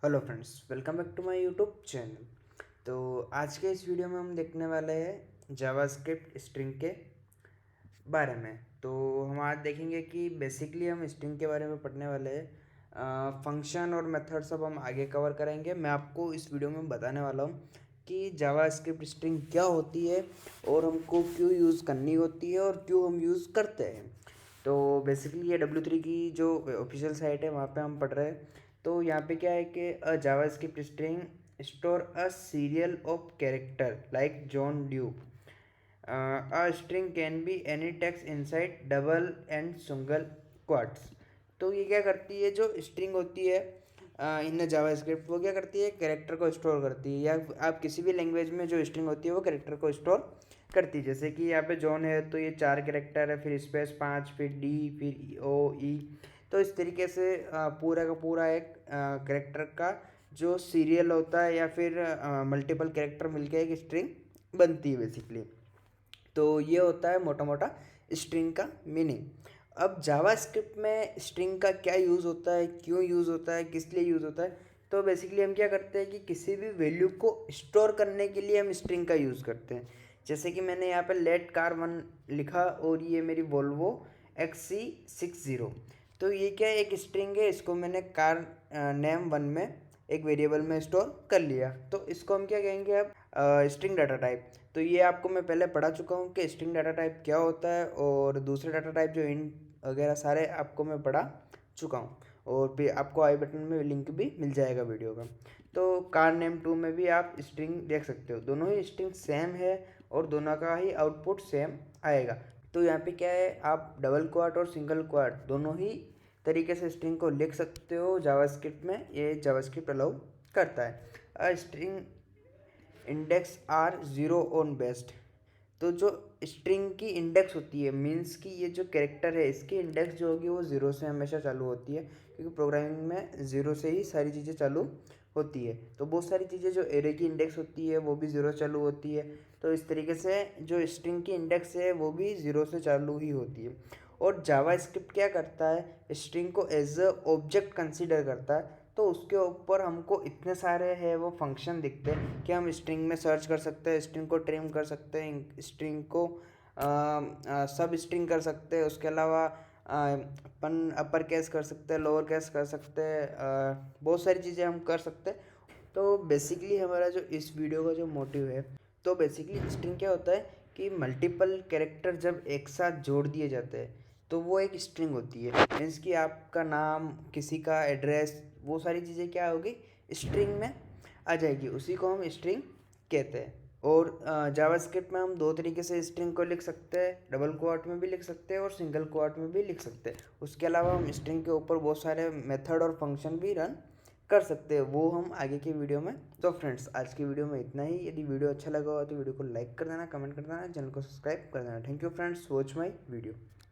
Hello friends, welcome back to my YouTube channel. तो आज के इस वीडियो में हम देखने वाले हैं जावास्क्रिप्ट स्ट्रिंग के बारे में। तो हम आज देखेंगे कि बेसिकली हम स्ट्रिंग के बारे में पढ़ने वाले हैं। फंक्शन और मेथड सब हम आगे कवर करेंगे। मैं आपको इस वीडियो में बताने वाला हूँ कि जावास्क्रिप्ट स्ट्रिंग क्या होती है और हमको क्यों यूज़ करनी होती है और क्यों हम यूज़ करते हैं। तो बेसिकली ये W3 की जो ऑफिशियल साइट है वहाँ पे हम पढ़ रहे हैं। तो यहाँ पे क्या है कि अ JavaScript string store a serial of character like John due. A string can be any text inside double and single quotes. तो ये क्या करती है, जो स्ट्रिंग होती है इन जावास्क्रिप्ट, वो क्या करती है, कैरेक्टर को स्टोर करती है। या आप किसी भी लैंग्वेज में जो स्ट्रिंग होती है वो कैरेक्टर को स्टोर करती है। जैसे कि यहाँ पे जॉन है तो ये 4 कैरेक्टर है, फिर स्पेस 5, फिर डी, फिर ओ ई। तो इस तरीके से पूरा का पूरा एक कैरेक्टर का जो सीरियल होता है या फिर मल्टीपल कैरेक्टर मिलके एक स्ट्रिंग बनती है बेसिकली। तो ये होता है मोटा मोटा स्ट्रिंग का मीनिंग। अब जावास्क्रिप्ट में स्ट्रिंग का क्या यूज़ होता है, क्यों यूज़ होता है, किस लिए यूज़ होता है। तो बेसिकली हम क्या करते हैं कि किसी भी वैल्यू को स्टोर करने के लिए हम स्ट्रिंग का यूज़ करते हैं। जैसे कि मैंने यहाँ पे लेट कार 1 लिखा और ये मेरी वोल्वो XC60। तो ये क्या है, एक स्ट्रिंग है, इसको मैंने कार नेम 1 में एक वेरिएबल में स्टोर कर लिया। तो इसको हम क्या कहेंगे अब, स्ट्रिंग डाटा टाइप। तो ये आपको मैं पहले पढ़ा चुका हूँ कि स्ट्रिंग डाटा टाइप क्या होता है, और दूसरे डाटा टाइप जो इंट वगैरह सारे आपको मैं पढ़ा चुका हूँ। और फिर आपको आई बटन में लिंक भी मिल जाएगा वीडियो का। तो कार नेम 2 में भी आप स्ट्रिंग देख सकते हो, दोनों ही स्ट्रिंग सेम है और दोनों का ही आउटपुट सेम आएगा। तो यहाँ पे क्या है, आप डबल क्वाट और सिंगल क्वाट दोनों ही तरीके से स्ट्रिंग को लिख सकते हो जावास्क्रिप्ट में। ये जावास्क्रिप्ट अलाउ करता है। String index are zero on based. तो जो स्ट्रिंग की इंडेक्स होती है, मीन्स कि ये जो कैरेक्टर है इसकी इंडेक्स जो होगी वो ज़ीरो से हमेशा चालू होती है, क्योंकि प्रोग्रामिंग में ज़ीरो से ही सारी चीज़ें चालू होती है। तो बहुत सारी चीज़ें जो एरे की इंडेक्स होती है वो भी ज़ीरो चालू होती है। तो इस तरीके से जो स्ट्रिंग की इंडेक्स है वो भी ज़ीरो से चालू ही होती है। और जावास्क्रिप्ट क्या करता है, स्ट्रिंग को एज अ ऑब्जेक्ट कंसीडर करता है। तो उसके ऊपर हमको इतने सारे है वो फंक्शन दिखते हैं कि हम स्ट्रिंग में सर्च कर सकते हैं, स्ट्रिंग को ट्रिम कर सकते हैं, स्ट्रिंग को सब स्ट्रिंग कर सकते हैं। उसके अलावा अपन अपर केस कर सकते हैं, लोअर केस कर सकते हैं, बहुत सारी चीज़ें हम कर सकते हैं। तो बेसिकली हमारा जो इस वीडियो का जो मोटिव है, तो बेसिकली स्ट्रिंग क्या होता है कि मल्टीपल कैरेक्टर जब एक साथ जोड़ दिए जाते हैं तो वो एक स्ट्रिंग होती है। मीन्स कि आपका नाम, किसी का एड्रेस, वो सारी चीज़ें क्या होगी, स्ट्रिंग में आ जाएगी। उसी को हम स्ट्रिंग कहते हैं। और जावास्क्रिप्ट में हम दो तरीके से स्ट्रिंग को लिख सकते हैं, डबल क्वाट में भी लिख सकते हैं और सिंगल क्वाट में भी लिख सकते हैं। उसके अलावा हम स्ट्रिंग के ऊपर बहुत सारे मेथड और फंक्शन भी रन कर सकते हैं, वो हम आगे की वीडियो में। तो फ्रेंड्स, आज की वीडियो में इतना ही। यदि वीडियो अच्छा लगा हो तो वीडियो को लाइक कर देना, कमेंट कर देना, चैनल को सब्सक्राइब कर देना। Thank you friends, watch my video.